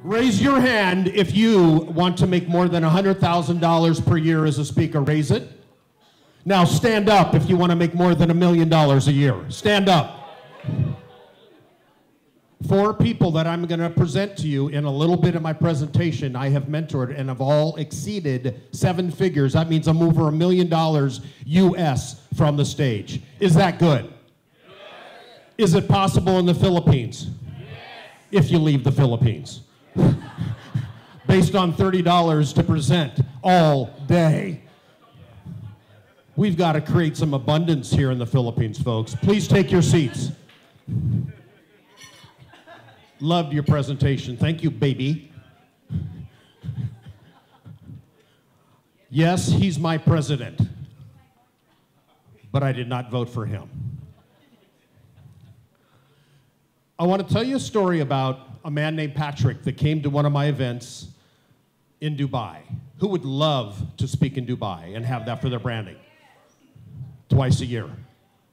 Raise your hand if you want to make more than $100,000 per year as a speaker. Raise it. Now stand up if you want to make more than $1 million a year. Stand up. 4 people that I'm going to present to you in a little bit of my presentation I have mentored and have all exceeded 7 figures. That means I'm over $1 million US from the stage. Is that good? Yes. Is it possible in the Philippines? Yes. If you leave the Philippines. Based on $30 to present all day. We've got to create some abundance here in the Philippines, folks. Please take your seats. Loved your presentation. Thank you, baby. Yes, he's my president, but I did not vote for him. I want to tell you a story about a man named Patrick that came to one of my events in Dubai. Who would love to speak in Dubai and have that for their branding? Twice a year.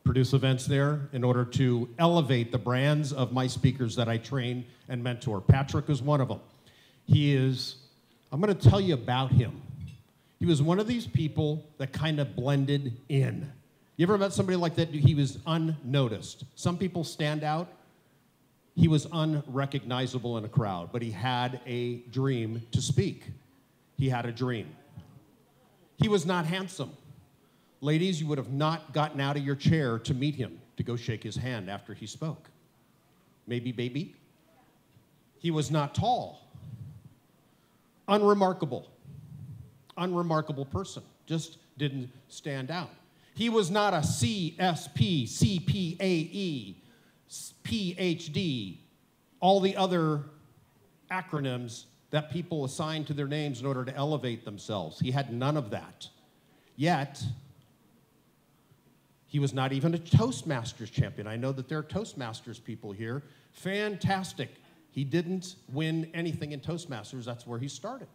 Produce events there in order to elevate the brands of my speakers that I train and mentor. Patrick is one of them. I'm going to tell you about him. He was one of these people that kind of blended in. You ever met somebody like that? He was unnoticed. Some people stand out. He was unrecognizable in a crowd, but he had a dream to speak. He had a dream. He was not handsome. Ladies, you would have not gotten out of your chair to meet him, to go shake his hand after he spoke. Maybe, baby? He was not tall. Unremarkable. Unremarkable person. Just didn't stand out. He was not a CSP, CPAE, PhD, all the other acronyms that people assign to their names in order to elevate themselves. He had none of that. Yet, he was not even a Toastmasters champion. I know that there are Toastmasters people here. Fantastic. He didn't win anything in Toastmasters. That's where he started.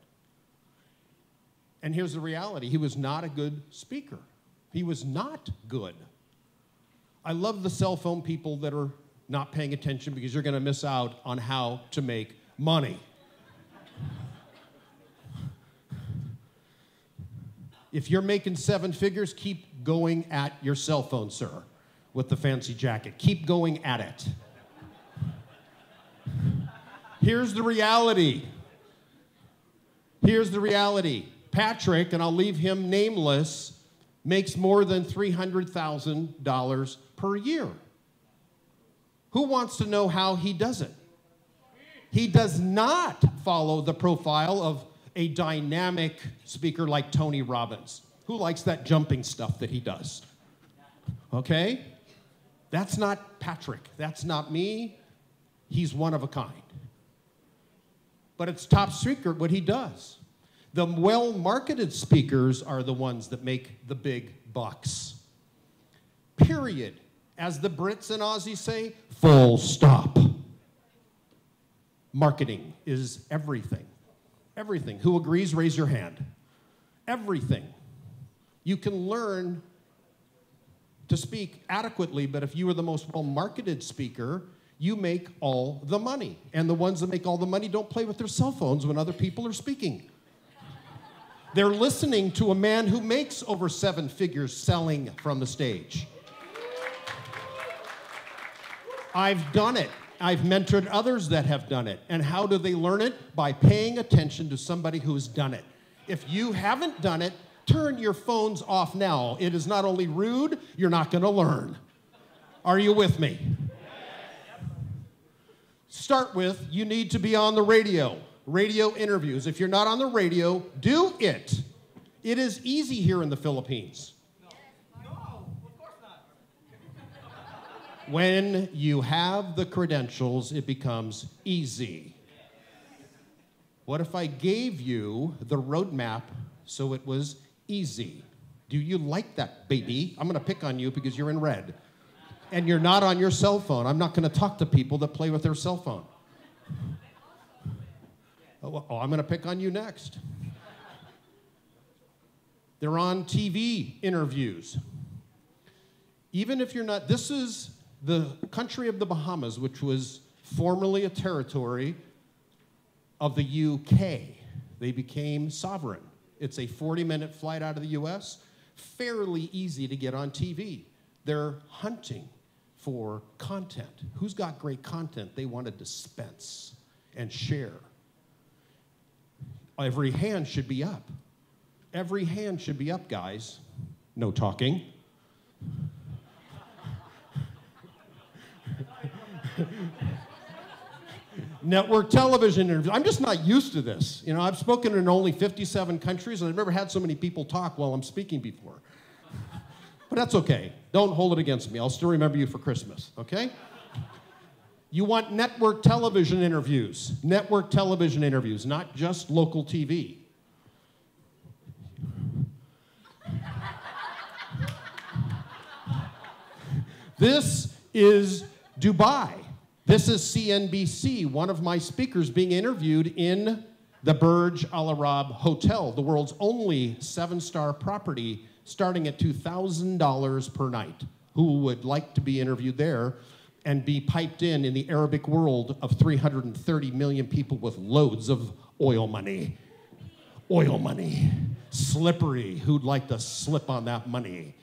And here's the reality. He was not a good speaker. He was not good. I love the cell phone people that are not paying attention because you're going to miss out on how to make money. If you're making 7 figures, keep going at your cell phone, sir, with the fancy jacket. Keep going at it. Here's the reality. Here's the reality. Patrick, and I'll leave him nameless, makes more than $300,000 per year. Who wants to know how he does it? He does not follow the profile of a dynamic speaker like Tony Robbins. Who likes that jumping stuff that he does? Okay? That's not Patrick. That's not me. He's one of a kind. But it's top secret what he does. The well-marketed speakers are the ones that make the big bucks. Period. As the Brits and Aussies say, full stop. Marketing is everything. Everything. Who agrees? Raise your hand. Everything. You can learn to speak adequately, but if you are the most well-marketed speaker, you make all the money. And the ones that make all the money don't play with their cell phones when other people are speaking. They're listening to a man who makes over 7 figures selling from the stage. I've done it. I've mentored others that have done it. And how do they learn it? By paying attention to somebody who's done it. If you haven't done it, turn your phones off now. It is not only rude, you're not going to learn. Are you with me? Start with, you need to be on the radio. Radio interviews. If you're not on the radio, do it. It is easy here in the Philippines. When you have the credentials, it becomes easy. What if I gave you the roadmap so it was easy? Do you like that, baby? I'm going to pick on you because you're in red. And you're not on your cell phone. I'm not going to talk to people that play with their cell phone. Oh, I'm going to pick on you next. They're on TV interviews. Even if you're not, this is the country of the Bahamas, which was formerly a territory of the UK. They became sovereign. It's a 40-minute flight out of the US, fairly easy to get on TV. They're hunting for content. Who's got great content they want to dispense and share? Every hand should be up. Every hand should be up, guys. No talking. Network television interviews. I'm just not used to this. You know, I've spoken in only 57 countries, and I've never had so many people talk while I'm speaking before. But that's okay. Don't hold it against me. I'll still remember you for Christmas, okay? You want network television interviews. Network television interviews, not just local TV. This is Dubai. This is CNBC, one of my speakers being interviewed in the Burj Al Arab Hotel, the world's only 7-star property, starting at $2,000 per night. Who would like to be interviewed there and be piped in the Arabic world of 330 million people with loads of oil money? Oil money. Slippery. Who'd like to slip on that money?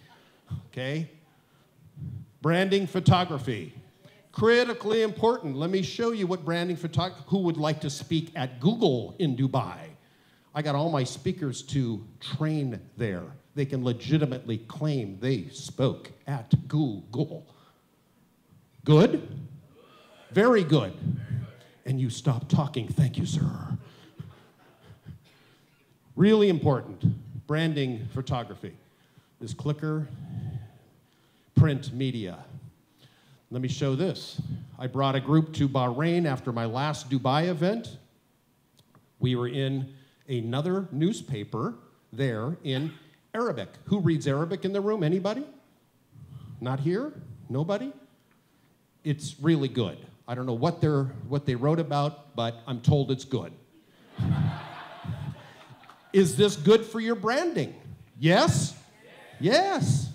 Okay? Branding photography. Critically important. Let me show you what branding photography, who would like to speak at Google in Dubai. I got all my speakers to train there. They can legitimately claim they spoke at Google. Good? Very good. And you stop talking. Thank you, sir. Really important. Branding photography. This clicker, print media. Let me show this. I brought a group to Bahrain after my last Dubai event. We were in another newspaper there in Arabic. Who reads Arabic in the room? Anybody? Not here? Nobody? It's really good. I don't know what they wrote about, but I'm told it's good. Is this good for your branding? Yes? Yes.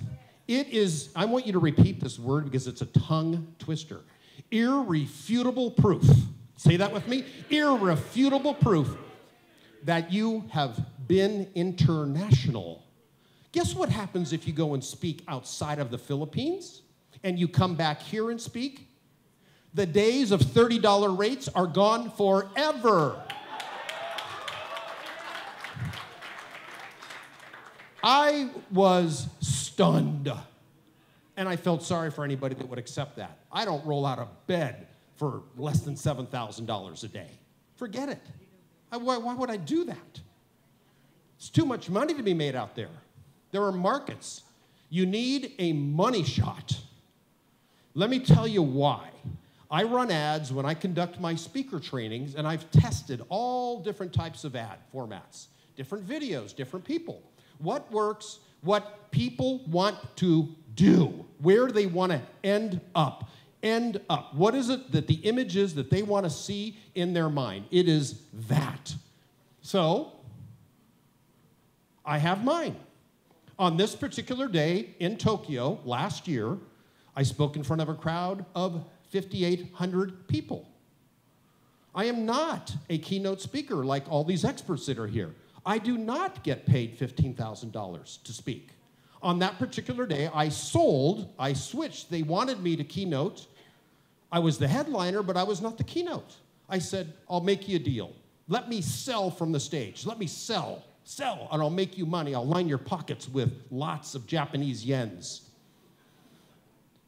It is, I want you to repeat this word because it's a tongue twister. Irrefutable proof. Say that with me. Irrefutable proof that you have been international. Guess what happens if you go and speak outside of the Philippines and you come back here and speak? The days of $30 rates are gone forever. I was stunned, and I felt sorry for anybody that would accept that. I don't roll out of bed for less than $7,000 a day. Forget it. Why would I do that? It's too much money to be made out there. There are markets. You need a money shot. Let me tell you why. I run ads when I conduct my speaker trainings, and I've tested all different types of ad formats, different videos, different people. What works, what people want to do, where they want to end up. End up. What is it that the image is that they want to see in their mind? It is that. So, I have mine. On this particular day in Tokyo last year, I spoke in front of a crowd of 5,800 people. I am not a keynote speaker like all these experts that are here. I do not get paid $15,000 to speak. On that particular day, I switched. They wanted me to keynote. I was the headliner, but I was not the keynote. I said, I'll make you a deal. Let me sell from the stage. Let me sell, and I'll make you money. I'll line your pockets with lots of Japanese yens.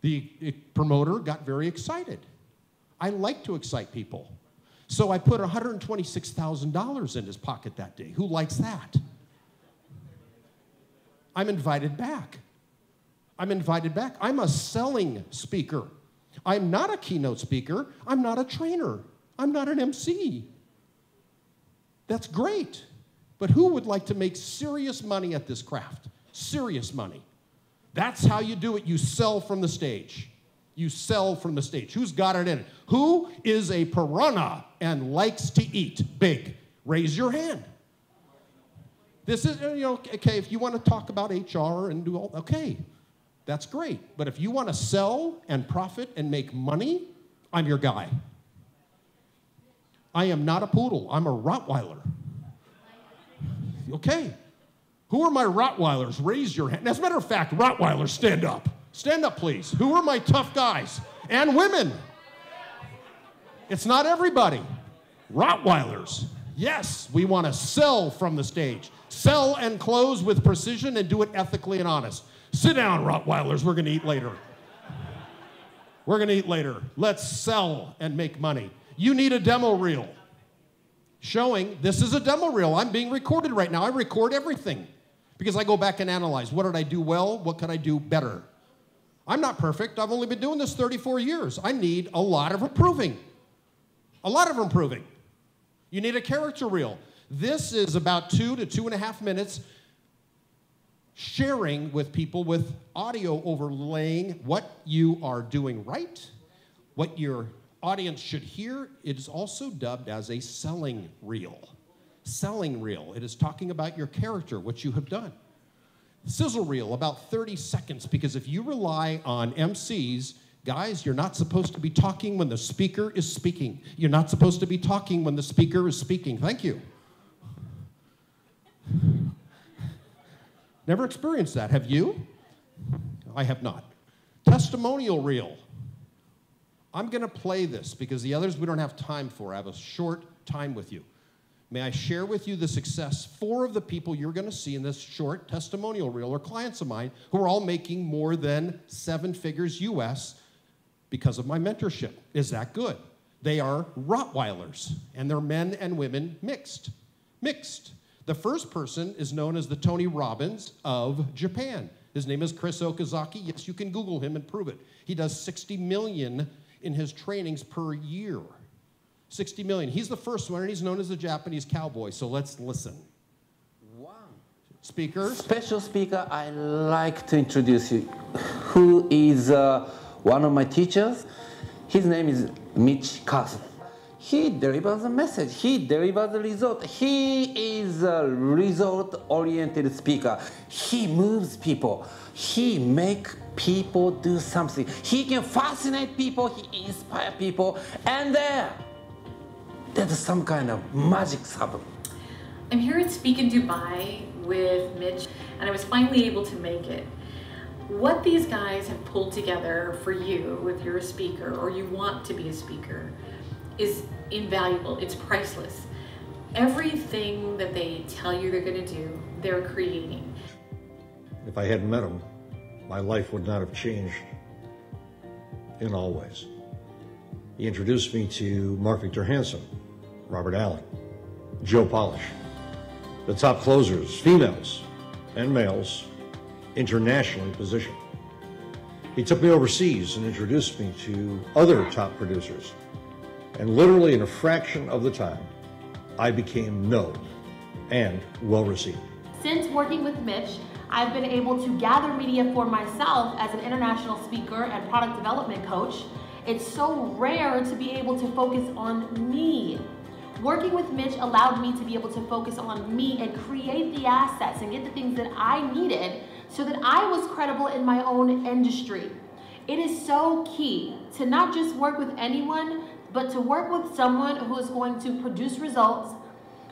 The promoter got very excited. I like to excite people. So I put $126,000 in his pocket that day. Who likes that? I'm invited back. I'm invited back. I'm a selling speaker. I'm not a keynote speaker. I'm not a trainer. I'm not an MC. That's great. But who would like to make serious money at this craft? Serious money. That's how you do it. You sell from the stage. You sell from the stage. Who's got it in it? Who is a piranha and likes to eat big? Raise your hand. This is, okay, if you want to talk about HR and do all, okay, that's great. But if you want to sell and profit and make money, I'm your guy. I am not a poodle. I'm a Rottweiler. Okay. Who are my Rottweilers? Raise your hand. As a matter of fact, Rottweilers, stand up. Stand up, please. Who are my tough guys? And women. It's not everybody. Rottweilers. Yes, we want to sell from the stage. Sell and close with precision and do it ethically and honest. Sit down, Rottweilers. We're going to eat later. We're going to eat later. Let's sell and make money. You need a demo reel showing this is a demo reel. I'm being recorded right now. I record everything because I go back and analyze. What did I do well? What could I do better? I'm not perfect. I've only been doing this 34 years. I need a lot of improving. A lot of improving. You need a character reel. This is about 2 to 2.5 minutes sharing with people with audio overlaying what you are doing right, what your audience should hear. It is also dubbed as a selling reel. Selling reel. It is talking about your character, what you have done. Sizzle reel, about 30 seconds, because if you rely on MCs, guys, you're not supposed to be talking when the speaker is speaking. You're not supposed to be talking when the speaker is speaking. Thank you. Never experienced that. Have you? I have not. Testimonial reel. I'm going to play this because the others we don't have time for. I have a short time with you. May I share with you the success? 4 of the people you're going to see in this short testimonial reel are clients of mine who are all making more than 7 figures US because of my mentorship. Is that good? They are Rottweilers, and they're men and women mixed. Mixed. The first person is known as the Tony Robbins of Japan. His name is Chris Okazaki. Yes, you can Google him and prove it. He does 60 million in his trainings per year. 60 million. He's the first one, and he's known as the Japanese cowboy. So let's listen. One speaker. Special speaker, I like to introduce you, who is one of my teachers. His name is Mitch, Carson. He delivers a message. He delivers a result. He is a result-oriented speaker. He moves people. He makes people do something. He can fascinate people. He inspires people. And there's some kind of magic happen. I'm here at Speak in Dubai with Mitch, and I was finally able to make it. What these guys have pulled together for you, if you're a speaker or you want to be a speaker, is invaluable. It's priceless. Everything that they tell you they're going to do, they're creating. If I hadn't met him, my life would not have changed in all ways. He introduced me to Mark Victor Hansen, Robert Allen, Joe Polish, the top closers, females and males, internationally positioned. He took me overseas and introduced me to other top producers. And literally in a fraction of the time, I became known and well received. Since working with Mitch, I've been able to gather media for myself as an international speaker and product development coach. It's so rare to be able to focus on me. Working with Mitch allowed me to be able to focus on me and create the assets and get the things that I needed so that I was credible in my own industry. It is so key to not just work with anyone, but to work with someone who is going to produce results,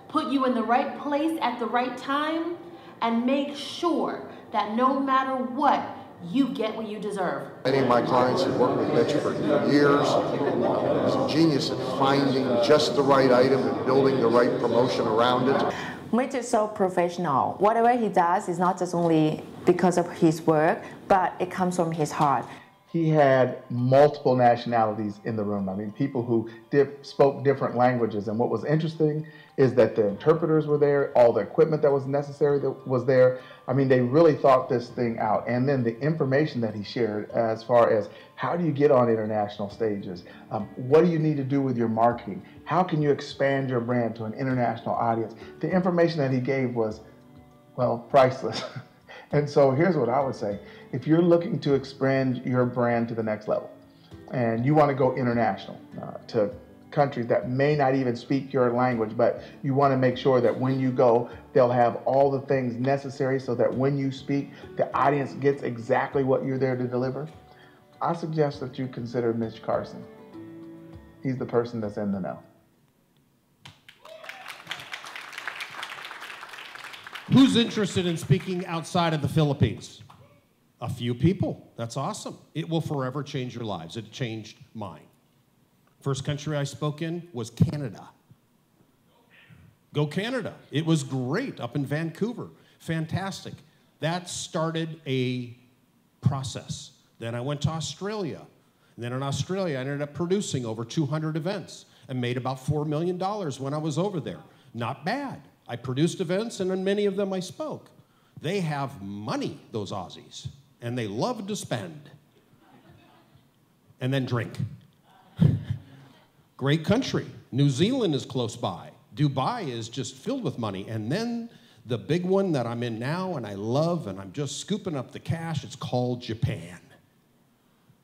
put you in the right place at the right time, and make sure that no matter what, you get what you deserve. Many of my clients have worked with Mitch for years. He's a genius at finding just the right item and building the right promotion around it. Mitch is so professional. Whatever he does is not just only because of his work, but it comes from his heart. He had multiple nationalities in the room. I mean, people who spoke different languages. And what was interesting is that the interpreters were there, all the equipment that was necessary that was there. I mean, they really thought this thing out. And then the information that he shared as far as how do you get on international stages? What do you need to do with your marketing? How can you expand your brand to an international audience? The information that he gave was, well, priceless. And so here's what I would say. If you're looking to expand your brand to the next level and you want to go international to countries that may not even speak your language, but you want to make sure that when you go, they'll have all the things necessary so that when you speak, the audience gets exactly what you're there to deliver, I suggest that you consider Mitch Carson. He's the person that's in the know. Who's interested in speaking outside of the Philippines? A few people. That's awesome. It will forever change your lives. It changed mine. First country I spoke in was Canada. Go Canada. It was great up in Vancouver. Fantastic. That started a process. Then I went to Australia. And then in Australia, I ended up producing over 200 events and made about $4 million when I was over there. Not bad. I produced events, and in many of them I spoke. They have money, those Aussies, and they love to spend. And then drink. Great country. New Zealand is close by. Dubai is just filled with money. And then the big one that I'm in now and I love, and I'm just scooping up the cash, it's called Japan.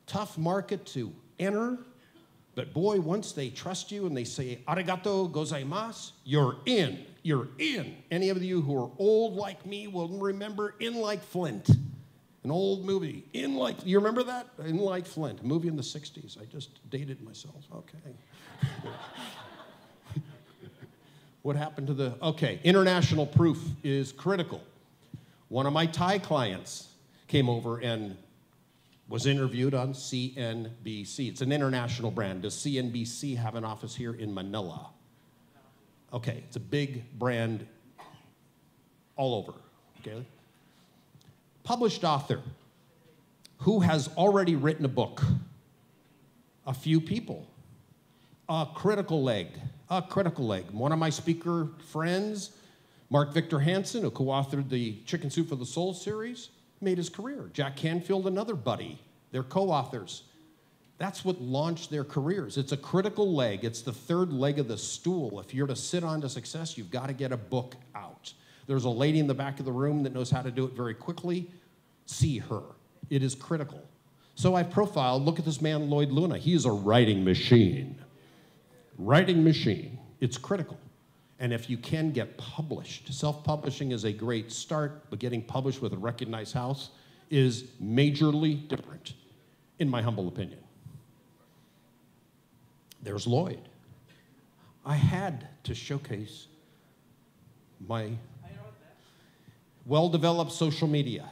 Tough market to enter, but boy, once they trust you and they say, arigato gozaimasu, you're in. You're in. Any of you who are old like me will remember In Like Flint, an old movie. You remember that? In Like Flint, a movie in the 60s. I just dated myself. Okay. What happened to okay, international proof is critical. One of my Thai clients came over and was interviewed on CNBC. It's an international brand. Does CNBC have an office here in Manila? Okay, it's a big brand all over, okay? Published author who has already written a book. A few people. A critical leg. One of my speaker friends, Mark Victor Hansen, who co-authored the Chicken Soup for the Soul series, made his career. Jack Canfield, another buddy. They're co-authors. That's what launched their careers. It's a critical leg. It's the third leg of the stool. If you're to sit on to success, you've got to get a book out. There's a lady in the back of the room that knows how to do it very quickly. See her. It is critical. So I've profiled, look at this man, Lloyd Luna. He is a writing machine. Writing machine. It's critical. And if you can get published, self-publishing is a great start, but getting published with a recognized house is majorly different, in my humble opinion. There's Lloyd. I had to showcase my well-developed social media.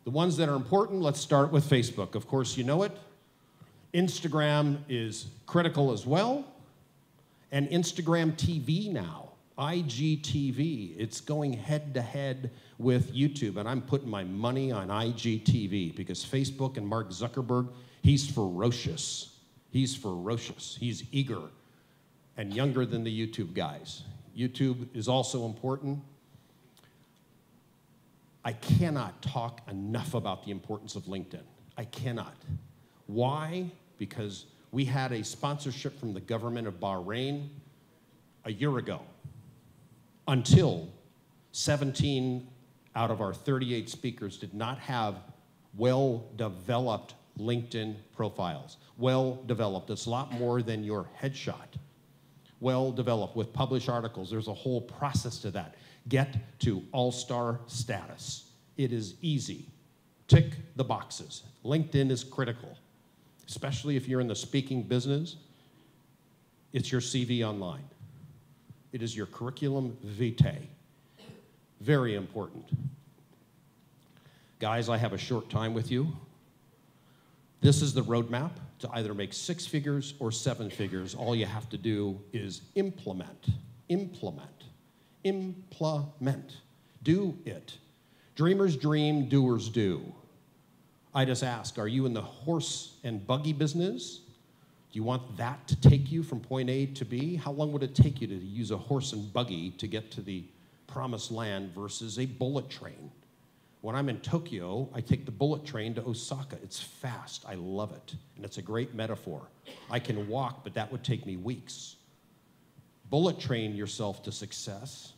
The ones that are important, let's start with Facebook. Of course, you know it. Instagram is critical as well. And Instagram TV now, IGTV, it's going head-to-head with YouTube. And I'm putting my money on IGTV because Facebook and Mark Zuckerberg, he's ferocious. He's ferocious. He's eager and younger than the YouTube guys. YouTube is also important. I cannot talk enough about the importance of LinkedIn. I cannot. Why? Because we had a sponsorship from the government of Bahrain a year ago until 17 out of our 38 speakers did not have well-developed LinkedIn profiles. Well-developed. It's a lot more than your headshot. Well-developed with published articles. There's a whole process to that. Get to all-star status. It is easy. Tick the boxes. LinkedIn is critical, especially if you're in the speaking business. It's your CV online. It is your curriculum vitae. Very important. Guys, I have a short time with you. This is the roadmap to either make 6 figures or 7 figures. All you have to do is implement. Implement. Implement. Do it. Dreamers dream, doers do. I just ask, are you in the horse and buggy business? Do you want that to take you from point A to B? How long would it take you to use a horse and buggy to get to the promised land versus a bullet train? When I'm in Tokyo, I take the bullet train to Osaka. It's fast. I love it. And it's a great metaphor. I can walk, but that would take me weeks. Bullet train yourself to success.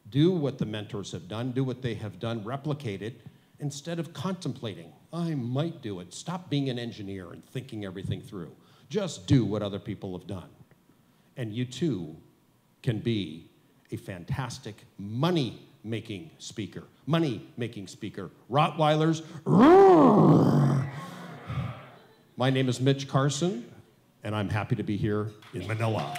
Do what the mentors have done. Do what they have done. Replicate it instead of contemplating. I might do it. Stop being an engineer and thinking everything through. Just do what other people have done. And you too can be a fantastic money-making speaker. Money-making speaker. Rottweilers. Roar! My name is Mitch Carson, and I'm happy to be here in Manila.